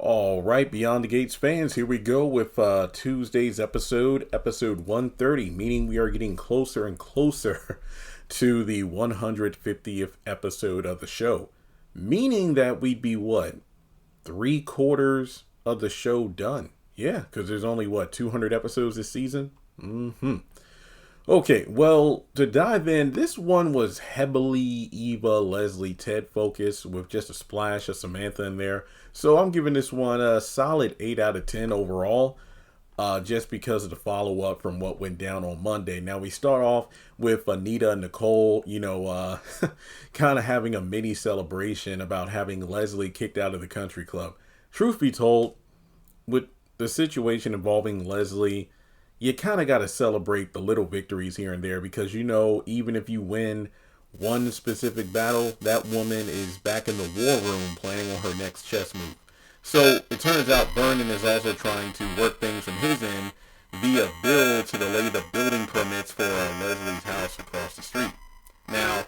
All right, Beyond the Gates fans, here we go with Tuesday's episode 130, meaning we are getting closer and closer to the 150th episode of the show. Meaning that we'd be what? 3/4 of the show done. Yeah, because there's only 200 episodes this season? Okay, well, to dive in, this one was heavily Eva, Leslie, Ted focused with just a splash of Samantha in there. So I'm giving this one a solid 8 out of 10 overall, just because of the follow-up from what went down on Monday. Now, we start off with Anita and Nicole, kind of having a mini celebration about having Leslie kicked out of the country club. Truth be told, with the situation involving Leslie, you kind of got to celebrate the little victories here and there because, even if you win one specific battle, that woman is back in the war room planning on her next chess move. So it turns out Vernon is also trying to work things from his end via bill to delay the building permits for Leslie's house across the street. Now,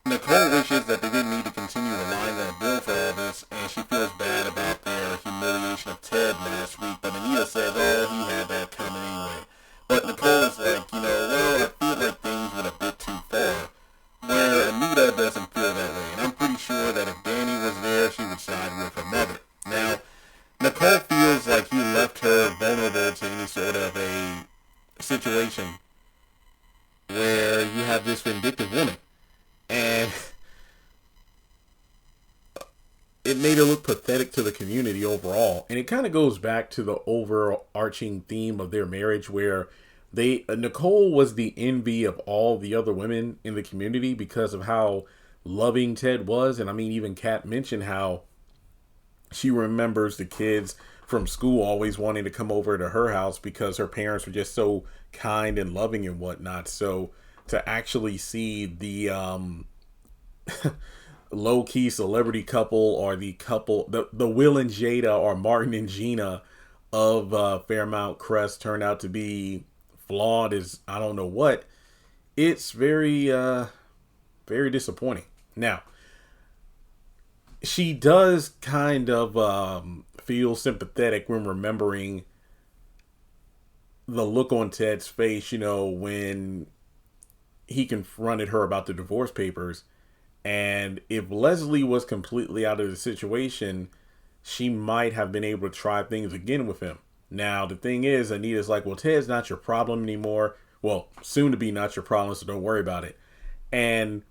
Nicole wishes that they didn't need to continue relying on a bill for all this, and she feels bad about their humiliation of Ted last week, but Anita says, oh, he had that coming anyway. But Nicole is like, well, I feel like things went a bit too far, where Anita doesn't feel that way, and I'm pretty sure that if Danny was there, she would side with her mother. Now, Nicole feels like he left her vulnerable to any sort of a situation where you have this vindictive woman. And it made her look pathetic to the community overall. And it kind of goes back to the overarching theme of their marriage where Nicole was the envy of all the other women in the community because of how loving Ted was. And I mean, even Kat mentioned how she remembers the kids from school always wanting to come over to her house because her parents were just so kind and loving and whatnot. So to actually see the low-key celebrity couple or the couple, the Will and Jada or Martin and Gina of Fairmount Crest turn out to be flawed is I don't know what. It's very, very disappointing. Now, she does kind of feel sympathetic when remembering the look on Ted's face, when he confronted her about the divorce papers. And if Leslie was completely out of the situation, she might have been able to try things again with him. Now, the thing is, Anita's like, well, Ted's not your problem anymore. Well, soon to be not your problem, so don't worry about it. And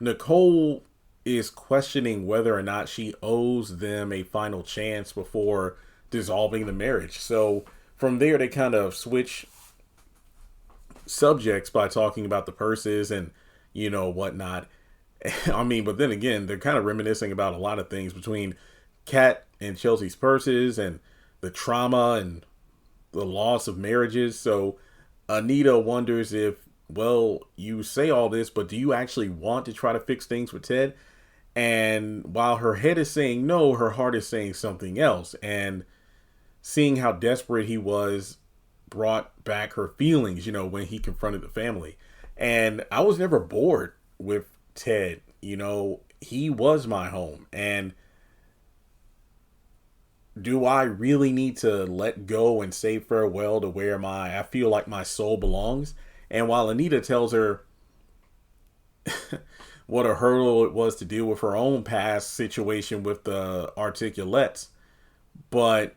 Nicole is questioning whether or not she owes them a final chance before dissolving the marriage. So from there, they kind of switch subjects by talking about the purses and whatnot. I mean, but then again, they're kind of reminiscing about a lot of things between Kat and Chelsea's purses and the trauma and the loss of marriages. So Anita wonders if, well, you say all this, but do you actually want to try to fix things with Ted? And while her head is saying no, her heart is saying something else. And seeing how desperate he was brought back her feelings, when he confronted the family. And I was never bored with Ted. He was my home. And do I really need to let go and say farewell to where I feel like my soul belongs? And while Anita tells her what a hurdle it was to deal with her own past situation with the articulates, but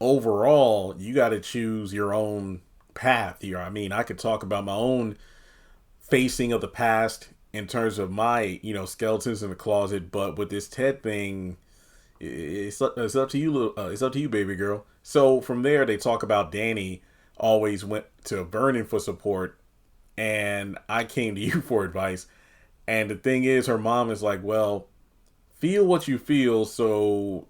overall, you got to choose your own path here. I mean, I could talk about my own facing of the past in terms of my, skeletons in the closet, but with this Ted thing, it's up to you. It's up to you, baby girl. So from there, they talk about Danny always went to Vernon for support, and I came to you for advice. And the thing is, her mom is like, well, feel what you feel so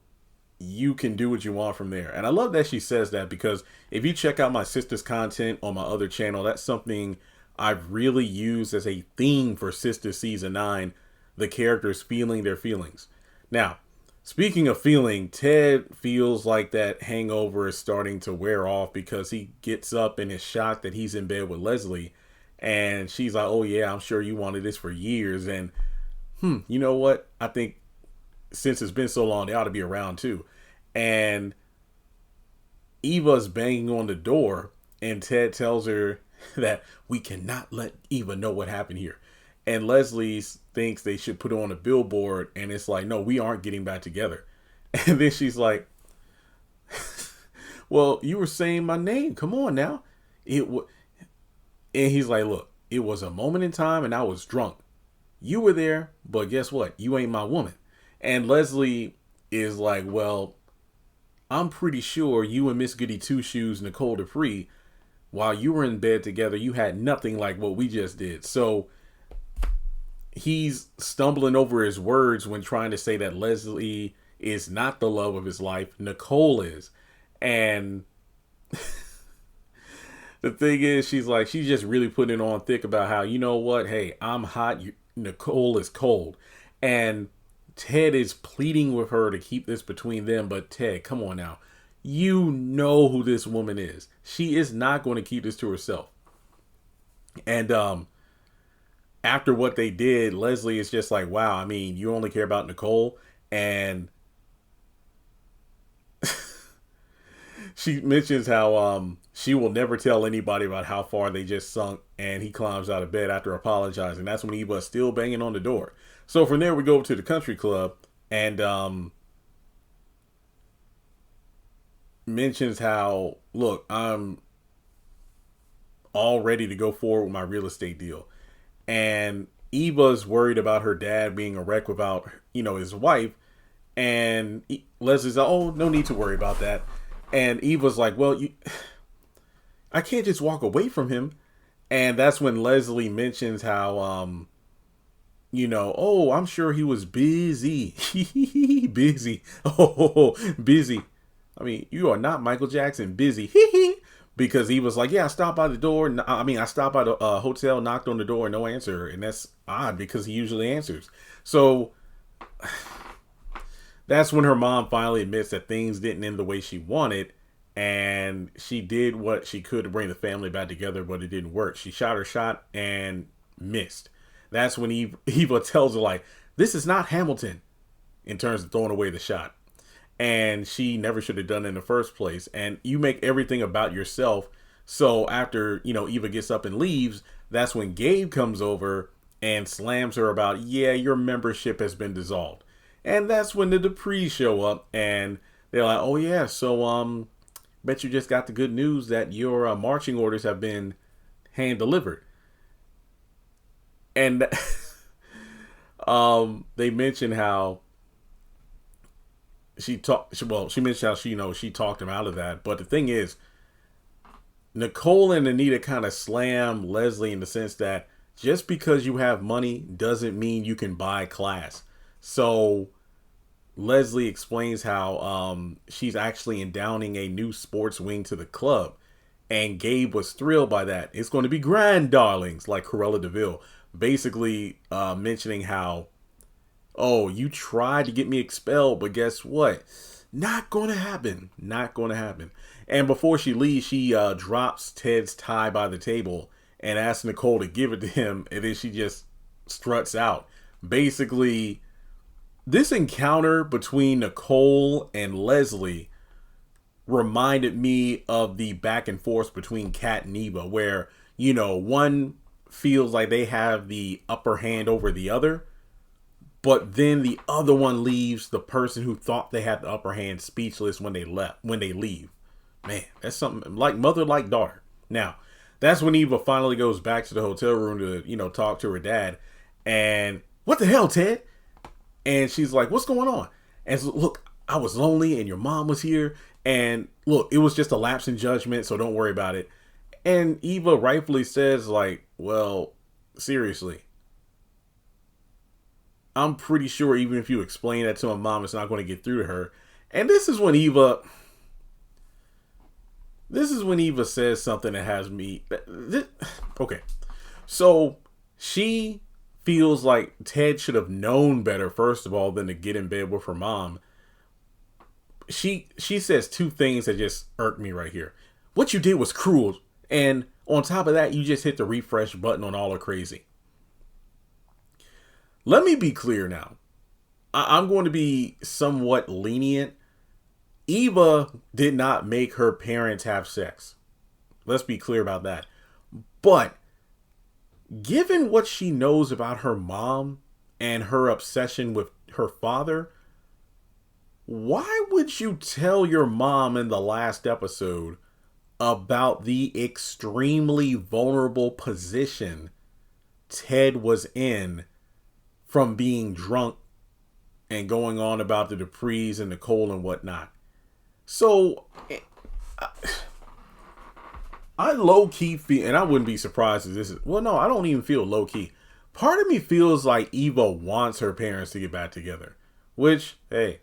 you can do what you want from there. And I love that she says that because if you check out my sister's content on my other channel, that's something I've really used as a theme for Sister Season 9, the characters feeling their feelings. Now, speaking of feeling, Ted feels like that hangover is starting to wear off because he gets up and is shocked that he's in bed with Leslie. And she's like, oh yeah, I'm sure you wanted this for years. And you know what? I think since it's been so long, they ought to be around too. And Eva's banging on the door, and Ted tells her that we cannot let Eva know what happened here. And Leslie thinks they should put on a billboard, and it's like, no, we aren't getting back together. And then she's like, well, you were saying my name. Come on now. And he's like, look, it was a moment in time and I was drunk. You were there, but guess what? You ain't my woman. And Leslie is like, well, I'm pretty sure you and Miss Goody Two Shoes, Nicole Duprees, while you were in bed together, you had nothing like what we just did. So he's stumbling over his words when trying to say that Leslie is not the love of his life. Nicole is. And the thing is, she's just really putting it on thick about how, you know what? Hey, I'm hot. Nicole is cold. And Ted is pleading with her to keep this between them. But Ted, come on now. You know who this woman is. She is not going to keep this to herself. And after what they did, Leslie is just like, wow, I mean, you only care about Nicole. And she mentions how she will never tell anybody about how far they just sunk. And he climbs out of bed after apologizing. That's when Eva is still banging on the door. So from there, we go to the country club, and mentions how, look, I'm all ready to go forward with my real estate deal. And Eva's worried about her dad being a wreck without, his wife. And Leslie's like, oh, no need to worry about that. And Eva's like, well, I can't just walk away from him. And that's when Leslie mentions how, oh, I'm sure he was busy. Busy. Oh, busy. I mean, you are not Michael Jackson. Busy. Because he was like, yeah, I stopped by the door. I stopped by the hotel, knocked on the door, no answer. And that's odd because he usually answers. So that's when her mom finally admits that things didn't end the way she wanted. And she did what she could to bring the family back together, but it didn't work. She shot her shot and missed. That's when Eva tells her, like, this is not Hamilton in terms of throwing away the shot. And she never should have done it in the first place. And you make everything about yourself. So after, Eva gets up and leaves, that's when Gabe comes over and slams her about, yeah, your membership has been dissolved. And that's when the Duprees show up and they're like, oh yeah, so bet you just got the good news that your marching orders have been hand delivered. And they mention how she mentioned how she talked him out of that. But the thing is, Nicole and Anita kind of slam Leslie in the sense that just because you have money doesn't mean you can buy class. So Leslie explains how she's actually endowing a new sports wing to the club. And Gabe was thrilled by that. It's going to be grand, darlings, like Cruella DeVille. Basically mentioning how, oh, you tried to get me expelled, but guess what? Not going to happen. Not going to happen. And before she leaves, she drops Ted's tie by the table and asks Nicole to give it to him. And then she just struts out. Basically, this encounter between Nicole and Leslie reminded me of the back and forth between Kat and Eva, where, one feels like they have the upper hand over the other, but then the other one leaves the person who thought they had the upper hand speechless when they leave. Man, that's something like mother, like daughter. Now, that's when Eva finally goes back to the hotel room to, talk to her dad. And what the hell, Ted? And she's like, what's going on? And so, look, I was lonely and your mom was here. And look, it was just a lapse in judgment, so don't worry about it. And Eva rightfully says, like, well, seriously, I'm pretty sure even if you explain that to my mom, it's not going to get through to her. And this is when Eva says something that has me. Okay. So she feels like Ted should have known better, first of all, than to get in bed with her mom. She says two things that just irk me right here. What you did was cruel. And on top of that, you just hit the refresh button on all the crazy. Let me be clear now. I'm going to be somewhat lenient. Eva did not make her parents have sex. Let's be clear about that. But given what she knows about her mom and her obsession with her father, why would you tell your mom in the last episode about the extremely vulnerable position Ted was in from being drunk and going on about the Duprees and Nicole and whatnot? So I low key feel, and I wouldn't be surprised if this is, well, no, I don't even feel low key. Part of me feels like Eva wants her parents to get back together, which, hey,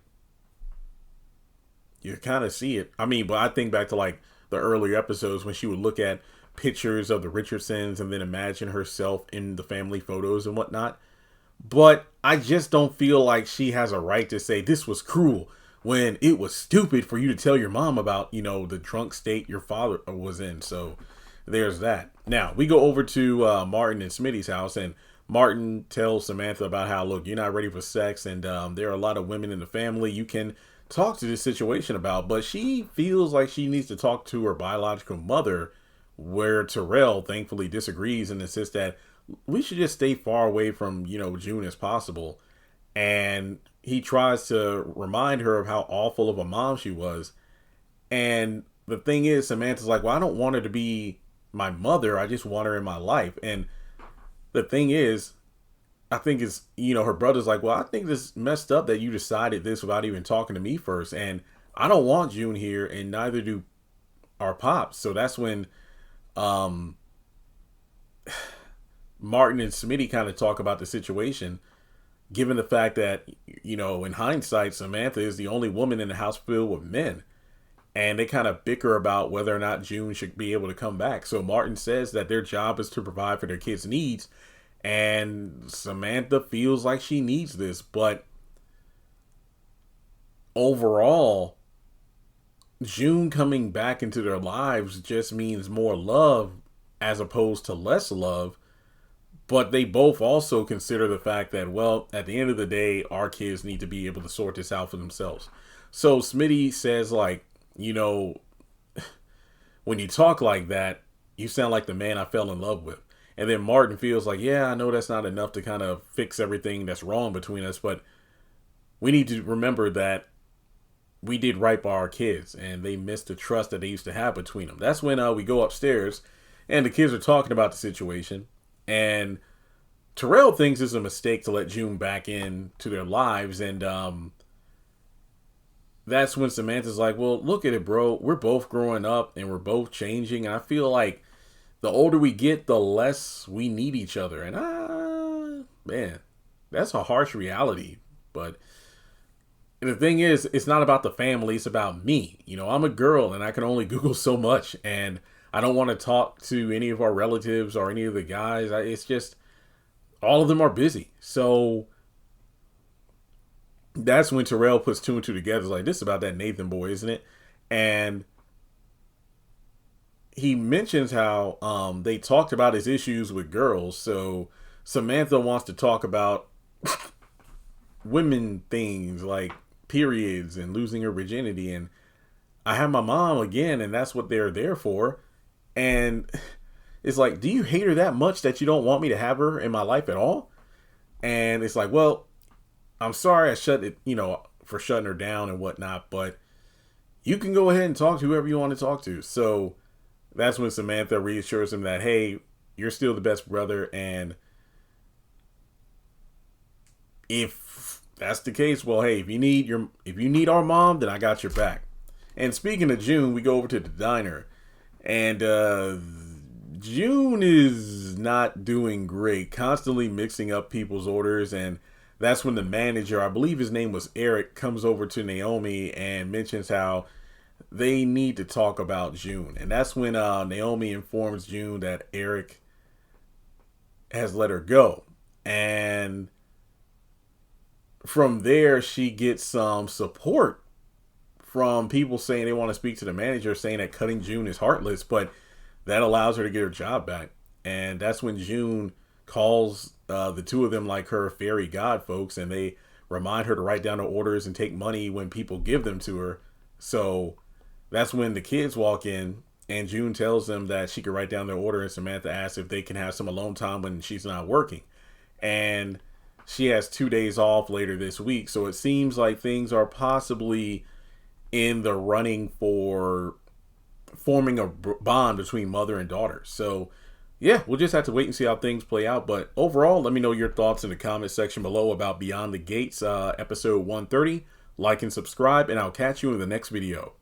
you kind of see it. I mean, but I think back to like the earlier episodes when she would look at pictures of the Richardsons and then imagine herself in the family photos and whatnot. But I just don't feel like she has a right to say this was cruel when it was stupid for you to tell your mom about, the drunk state your father was in. So there's that. Now we go over to Martin and Smitty's house, and Martin tells Samantha about how, look, you're not ready for sex, and there are a lot of women in the family you can talk to this situation about, but she feels like she needs to talk to her biological mother, where Terrell thankfully disagrees and insists that we should just stay far away from, June as possible. And he tries to remind her of how awful of a mom she was. And the thing is, Samantha's like, well, I don't want her to be my mother. I just want her in my life. And the thing is, I think it's, her brother's like, well, I think this messed up that you decided this without even talking to me first. And I don't want June here, and neither do our pops. So that's when Martin and Smitty kind of talk about the situation, given the fact that, in hindsight, Samantha is the only woman in the house filled with men. And they kind of bicker about whether or not June should be able to come back. So Martin says that their job is to provide for their kids' needs. And Samantha feels like she needs this. But overall, June coming back into their lives just means more love as opposed to less love. But they both also consider the fact that, well, at the end of the day, our kids need to be able to sort this out for themselves. So Smitty says, like, when you talk like that, you sound like the man I fell in love with. And then Martin feels like, yeah, I know that's not enough to kind of fix everything that's wrong between us, but we need to remember that we did right by our kids, and they missed the trust that they used to have between them. That's when we go upstairs, and the kids are talking about the situation. And Terrell thinks it's a mistake to let June back into their lives. And that's when Samantha's like, well, look at it, bro. We're both growing up and we're both changing. And I feel like the older we get, the less we need each other. And man, that's a harsh reality. But the thing is, it's not about the family. It's about me. I'm a girl and I can only Google so much. And I don't want to talk to any of our relatives or any of the guys. It's just, all of them are busy. So that's when Terrell puts two and two together. It's like, this is about that Nathan boy, isn't it? And he mentions how they talked about his issues with girls. So Samantha wants to talk about women things like periods and losing her virginity. And I have my mom again, and that's what they're there for. And it's like, do you hate her that much that you don't want me to have her in my life at all? And it's like, well, I'm sorry I shut it, for shutting her down and whatnot, but you can go ahead and talk to whoever you want to talk to. So that's when Samantha reassures him that, hey, you're still the best brother. And if that's the case, well, hey, if you need our mom, then I got your back. And speaking of June, we go over to the diner. And June is not doing great, constantly mixing up people's orders. And that's when the manager, I believe his name was Eric, comes over to Naomi and mentions how they need to talk about June. And that's when Naomi informs June that Eric has let her go. And from there, she gets some support from people saying they want to speak to the manager, saying that cutting June is heartless, but that allows her to get her job back. And that's when June calls the two of them like her fairy god folks, and they remind her to write down her orders and take money when people give them to her. So that's when the kids walk in and June tells them that she can write down their order, and Samantha asks if they can have some alone time when she's not working. And she has 2 days off later this week. So it seems like things are possibly in the running for forming a bond between mother and daughter. So yeah, we'll just have to wait and see how things play out. But overall, let me know your thoughts in the comment section below about Beyond the Gates, episode 130. Like and subscribe, and I'll catch you in the next video.